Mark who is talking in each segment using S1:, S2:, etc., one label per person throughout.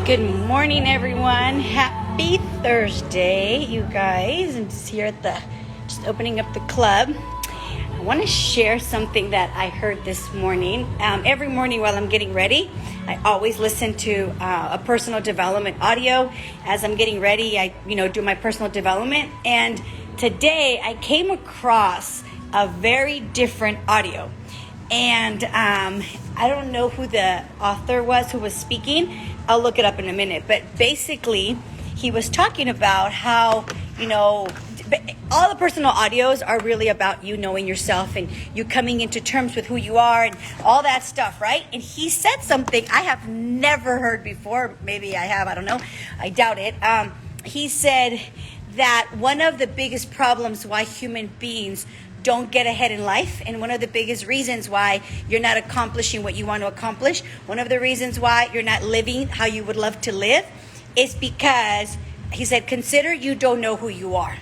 S1: Good morning, everyone. Happy Thursday, you guys. I'm just here at just opening up the club. I want to share something that I heard this morning. Every morning while I'm getting ready, I always listen to a personal development audio. As I'm getting ready, I do my personal development. And today I came across a very different audio. And I don't know who the author was who was speaking. I'll look it up in a minute. But basically, he was talking about how, all the personal audios are really about you knowing yourself and you coming into terms with who you are and all that stuff, right? And he said something I have never heard before. Maybe I have, I don't know. I doubt it. He said that one of the biggest problems why human beings don't get ahead in life, and one of the biggest reasons why you're not accomplishing what you want to accomplish, one of the reasons why you're not living how you would love to live, is because, he said, consider you don't know who you are.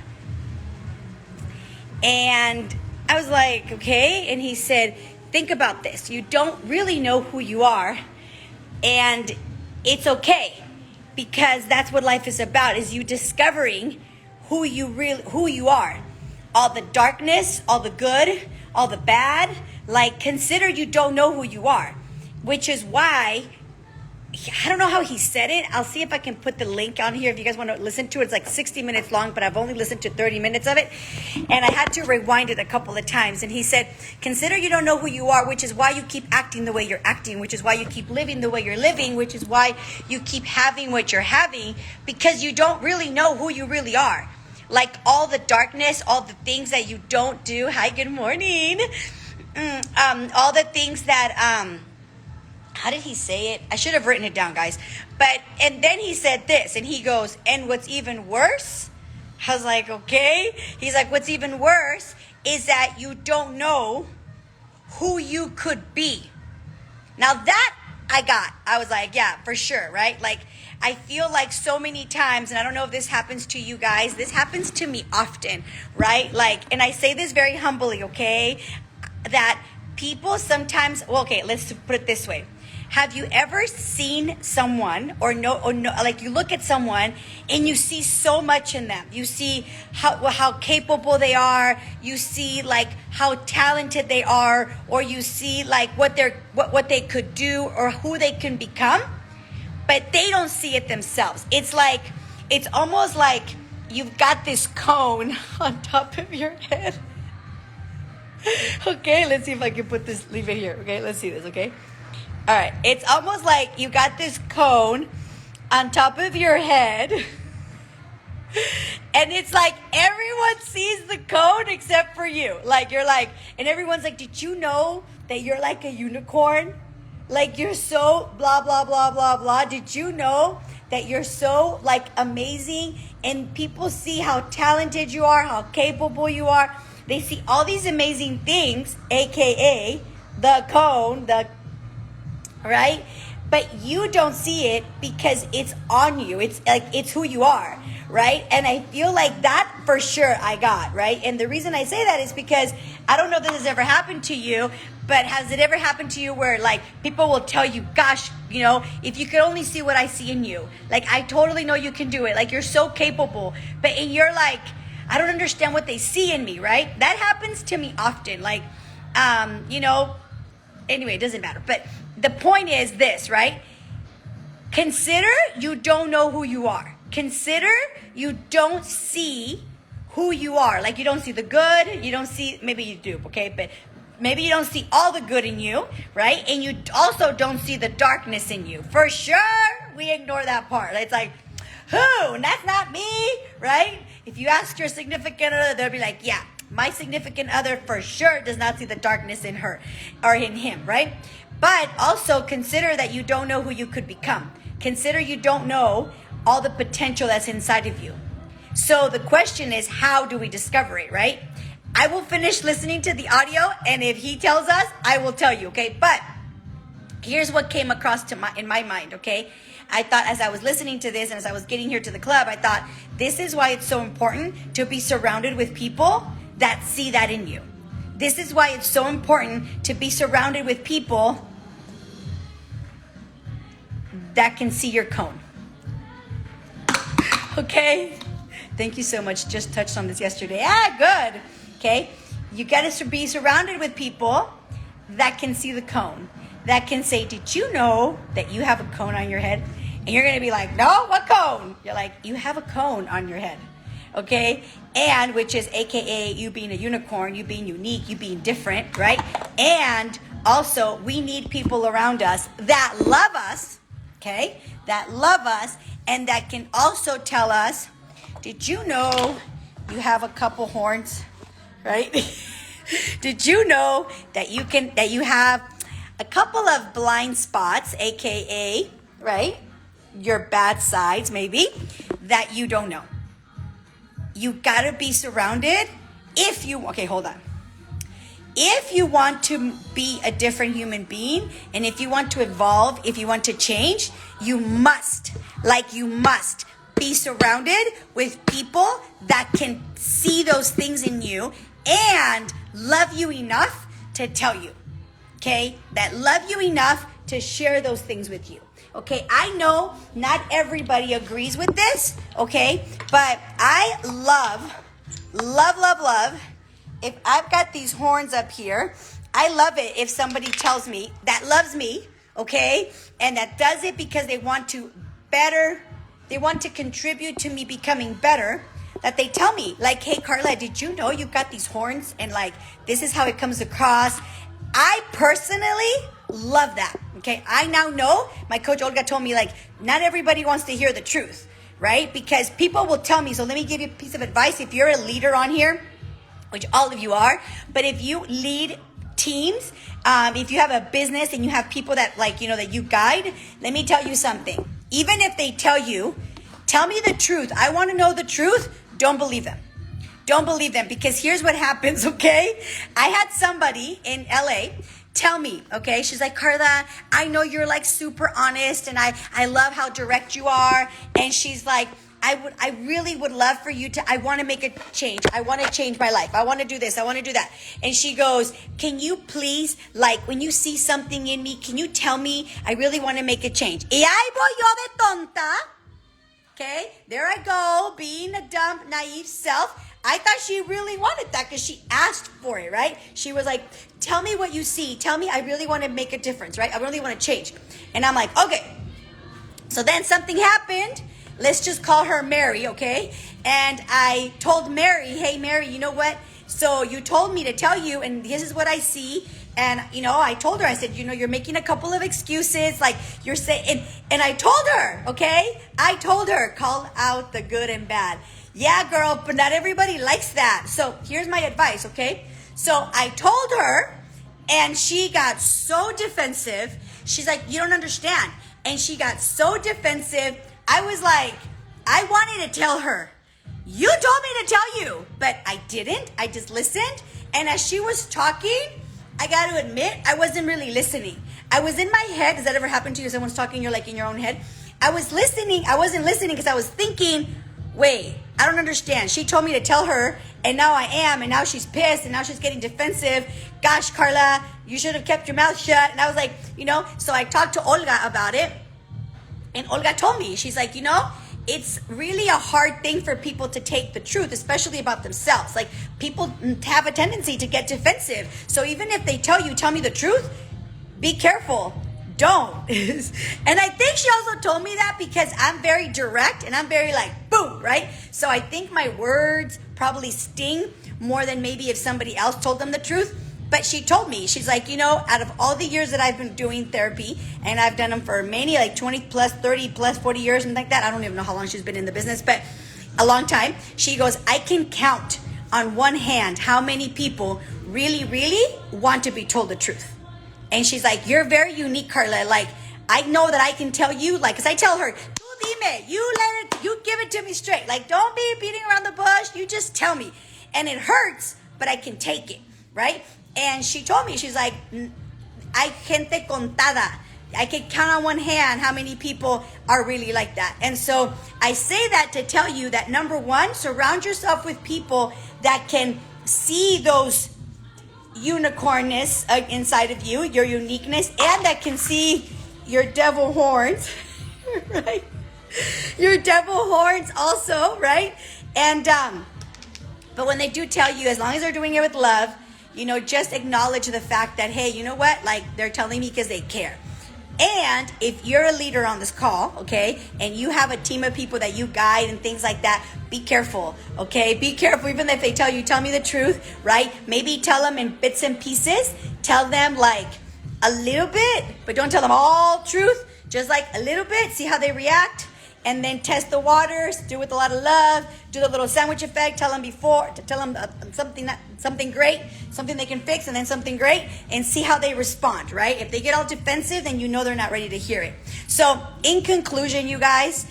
S1: And I was like, okay. And he said, think about this. You don't really know who you are, and it's okay, because that's what life is about, is you discovering who you are. All the darkness, all the good, all the bad. Like, consider you don't know who you are. Which is why, I don't know how he said it. I'll see if I can put the link on here if you guys want to listen to it. It's like 60 minutes long, but I've only listened to 30 minutes of it. And I had to rewind it a couple of times. And he said, consider you don't know who you are, which is why you keep acting the way you're acting, which is why you keep living the way you're living, which is why you keep having what you're having, because you don't really know who you really are. Like all the darkness, all the things that you don't do. Hi, good morning. All the things that, how did he say it? I should have written it down, guys. And then he said this, and he goes, and what's even worse, I was like, okay. He's like, what's even worse is that you don't know who you could be. Now that I was like, yeah, for sure, right? Like, I feel like so many times, and I don't know if this happens to you guys, this happens to me often, right? Like, and I say this very humbly, okay? That people sometimes, let's put it this way. Have you ever seen someone like you look at someone and you see so much in them? You see how capable they are. You see like how talented they are, or you see like what they could do or who they can become, but they don't see it themselves. It's almost like you've got this cone on top of your head. Okay, let's see if I can leave it here. Okay, let's see this, okay? All right, it's almost like you got this cone on top of your head, and it's like everyone sees the cone except for you. Like, you're like, and everyone's like, did you know that you're like a unicorn? Like, you're so blah, blah, blah, blah, blah. Did you know that you're so, like, amazing? And people see how talented you are, how capable you are. They see all these amazing things, a.k.a. the cone, right? But you don't see it because it's on you. It's like, it's who you are, right? And I feel like that for sure I got, right? And the reason I say that is because I don't know if this has ever happened to you, but has it ever happened to you where like people will tell you, gosh, if you could only see what I see in you, like I totally know you can do it. Like, you're so capable, and you're like, I don't understand what they see in me, right? That happens to me often. Like, anyway, it doesn't matter. But the point is this, right? Consider you don't know who you are. Consider you don't see who you are. Like, you don't see the good. You don't see, maybe you do, okay? But maybe you don't see all the good in you, right? And you also don't see the darkness in you. For sure, we ignore that part. It's like, who? And that's not me, right? If you ask your significant other, they'll be like, yeah, my significant other for sure does not see the darkness in her or in him, right? But also consider that you don't know who you could become. Consider you don't know all the potential that's inside of you. So the question is, how do we discover it, right? I will finish listening to the audio, and if he tells us, I will tell you, okay? But here's what came across in my mind, okay? I thought, as I was listening to this and as I was getting here to the club, I thought, this is why it's so important to be surrounded with people that see that in you. This is why it's so important to be surrounded with people that can see your cone. Okay? Thank you so much. Just touched on this yesterday. Good. Okay? You got to be surrounded with people that can see the cone, that can say, did you know that you have a cone on your head? And you're going to be like, no, what cone? You're like, you have a cone on your head. Okay? And which is AKA you being a unicorn, you being unique, you being different, right? And also, we need people around us that love us, okay? That love us and that can also tell us, did you know you have a couple horns, right? Did you know that you have a couple of blind spots, AKA, right? Your bad sides, maybe, that you don't know. You gotta be surrounded if you want to be a different human being, and if you want to evolve, if you want to change, you must be surrounded with people that can see those things in you and love you enough to tell you, okay? That love you enough to share those things with you. Okay, I know not everybody agrees with this, okay? But I love, if I've got these horns up here, I love it if somebody tells me that loves me, okay? And that does it because they want to contribute to me becoming better, that they tell me, like, hey, Karla, did you know you've got these horns? And like, this is how it comes across. I personally love that. Okay, I now know, my coach Olga told me, like, not everybody wants to hear the truth, right? Because people will tell me, so let me give you a piece of advice. If you're a leader on here, which all of you are, but if you lead teams, if you have a business and you have people that that you guide, let me tell you something. Even if they tell you, tell me the truth, I want to know the truth, don't believe them. Don't believe them, because here's what happens, okay? I had somebody in LA tell me, okay, she's like, Karla, I know you're like super honest and I love how direct you are. And she's like, I really would love for you to, I want to make a change. I want to change my life. I want to do this. I want to do that. And she goes, can you please, like, when you see something in me, can you tell me? I really want to make a change. Y ahí voy yo de tonta. Okay, there I go, being a dumb, naive self. I thought she really wanted that because she asked for it, right? She was like, tell me what you see. Tell me, I really want to make a difference, right? I really want to change. And I'm like, okay. So then something happened. Let's just call her Mary, okay? And I told Mary, hey, Mary, you know what? So you told me to tell you, and this is what I see. And, I told her, I said, you're making a couple of excuses, like you're saying, and I told her, okay? I told her, call out the good and bad. Yeah, girl, but not everybody likes that. So here's my advice, okay? So I told her, and she got so defensive. She's like, you don't understand. And she got so defensive. I was like, I wanted to tell her, you told me to tell you, but I didn't. I just listened. And as she was talking, I got to admit, I wasn't really listening. I was in my head. Does that ever happen to you? Someone's talking, you're like in your own head. I was listening. I wasn't listening because I was thinking, wait, I don't understand. She told me to tell her, and now I am, and now she's pissed, and now she's getting defensive. Gosh, Karla, you should have kept your mouth shut. And I was like, so I talked to Olga about it, and Olga told me, she's like, it's really a hard thing for people to take the truth, especially about themselves. Like, people have a tendency to get defensive. So even if they tell me the truth, be careful. Don't. And I think she also told me that because I'm very direct and I'm very like, boom, right? So I think my words probably sting more than maybe if somebody else told them the truth. But she told me, she's like, out of all the years that I've been doing therapy, and I've done them for many, like 20 plus, 30 plus, 40 years, and like that. I don't even know how long she's been in the business, but a long time. She goes, I can count on one hand how many people really, really want to be told the truth. And she's like, you're very unique, Karla. Like, I know that I can tell you, like, because I tell her, tú dime, you give it to me straight. Like, don't be beating around the bush. You just tell me. And it hurts, but I can take it, right? And she told me, she's like, hay gente contada. I can count on one hand how many people are really like that. And so I say that to tell you that, number one, surround yourself with people that can see those unicornness inside of you, your uniqueness, and that can see your devil horns, right? your devil horns also, right? And but when they do tell you, as long as they're doing it with love, just acknowledge the fact that, hey, you know what? Like, they're telling me because they care. And if you're a leader on this call, okay, and you have a team of people that you guide and things like that, be careful, okay? Be careful. Even if they tell you, tell me the truth, right? Maybe tell them in bits and pieces. Tell them like a little bit, but don't tell them all truth. Just like a little bit. See how they react. And then test the waters. Do it with a lot of love. Do the little sandwich effect. Tell them something great, something they can fix, and then something great, and see how they respond, right? If they get all defensive, then they're not ready to hear it. So in conclusion, you guys,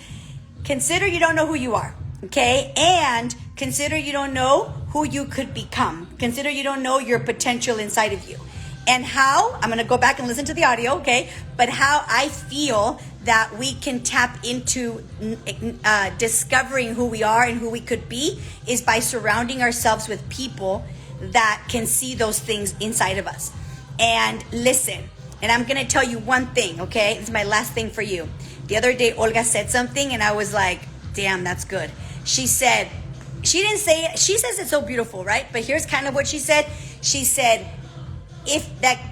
S1: consider you don't know who you are, okay? And consider you don't know who you could become. Consider you don't know your potential inside of you. And how, I'm going to go back and listen to the audio, okay? But how I feel that we can tap into discovering who we are and who we could be is by surrounding ourselves with people that can see those things inside of us. And listen, and I'm going to tell you one thing, okay? This is my last thing for you. The other day, Olga said something, and I was like, damn, that's good. She said, she didn't say it. She says it's so beautiful, right? But here's kind of what she said. She said,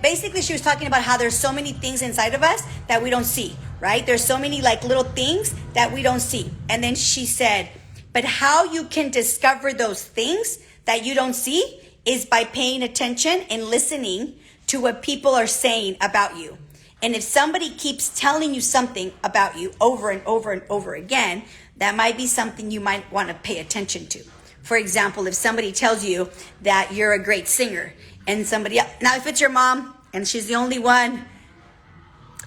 S1: basically she was talking about how there's so many things inside of us that we don't see, right? There's so many like little things that we don't see. And then she said, but how you can discover those things that you don't see is by paying attention and listening to what people are saying about you. And if somebody keeps telling you something about you over and over and over again, that might be something you might want to pay attention to. For example, if somebody tells you that you're a great singer, and somebody else, now if it's your mom and she's the only one,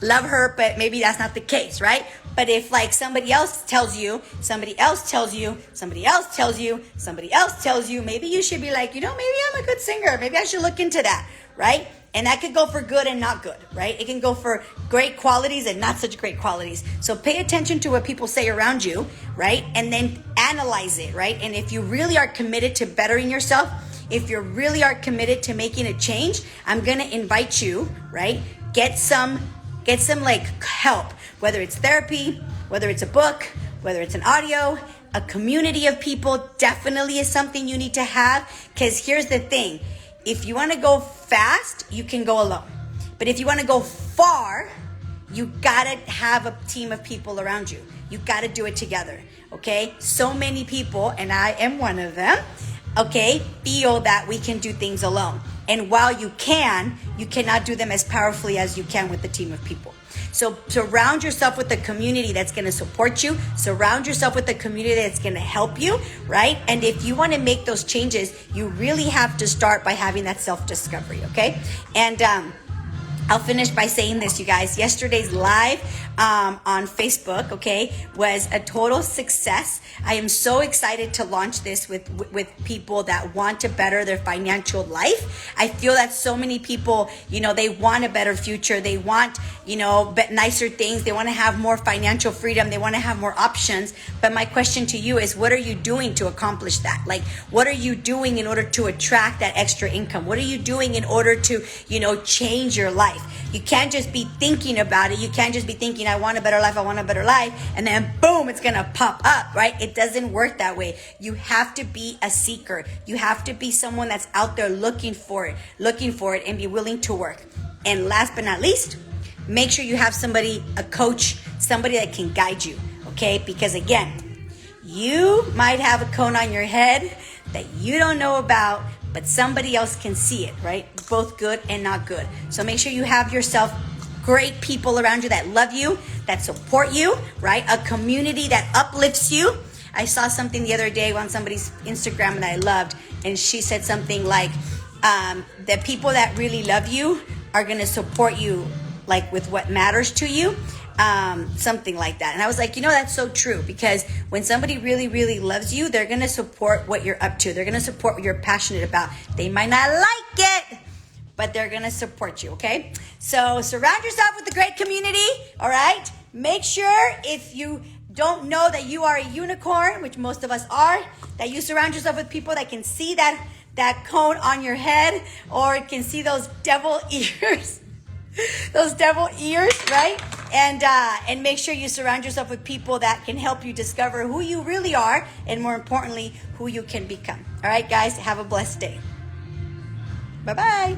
S1: love her, but maybe that's not the case, right? But if like somebody else tells you, somebody else tells you, somebody else tells you, somebody else tells you, maybe you should be like, maybe I'm a good singer. Maybe I should look into that, right? And that could go for good and not good, right? It can go for great qualities and not such great qualities. So pay attention to what people say around you, right? And then analyze it, right? And if you really are committed to bettering yourself, if you really are committed to making a change, I'm going to invite you, right? Get some like help, whether it's therapy, whether it's a book, whether it's an audio, a community of people definitely is something you need to have. Because here's the thing. If you want to go fast, you can go alone. But if you want to go far, you got to have a team of people around you. You got to do it together, okay? So many people, and I am one of them, okay, feel that we can do things alone. And while you cannot do them as powerfully as you can with a team of people. So surround yourself with a community that's going to support you. Surround yourself with a community that's going to help you, right? And if you want to make those changes, you really have to start by having that self-discovery, okay? And I'll finish by saying this, you guys. Yesterday's live on Facebook, okay, was a total success. I am so excited to launch this with people that want to better their financial life. I feel that so many people, they want a better future. They want, nicer things. They want to have more financial freedom. They want to have more options. But my question to you is, what are you doing to accomplish that? Like, what are you doing in order to attract that extra income? What are you doing in order to, change your life? You can't just be thinking about it. You can't just be thinking, I want a better life, and then boom, it's going to pop up, right? It doesn't work that way. You have to be a seeker. You have to be someone that's out there looking for it and be willing to work. And last but not least, make sure you have somebody, a coach, somebody that can guide you, okay? Because again, you might have a cone on your head that you don't know about, but somebody else can see it, right? Both good and not good. So make sure you have yourself great people around you that love you, that support you, right? A community that uplifts you. I saw something the other day on somebody's Instagram that I loved, and she said something like, the people that really love you are going to support you, like with what matters to you. Something like that. And I was like, that's so true, because when somebody really, really loves you, they're going to support what you're up to. They're going to support what you're passionate about. They might not like it, but they're going to support you. Okay. So surround yourself with a great community. All right. Make sure, if you don't know that you are a unicorn, which most of us are, that you surround yourself with people that can see that cone on your head, or can see those devil ears. Those devil ears, right? And make sure you surround yourself with people that can help you discover who you really are, and more importantly, who you can become. All right, guys, have a blessed day. Bye-bye.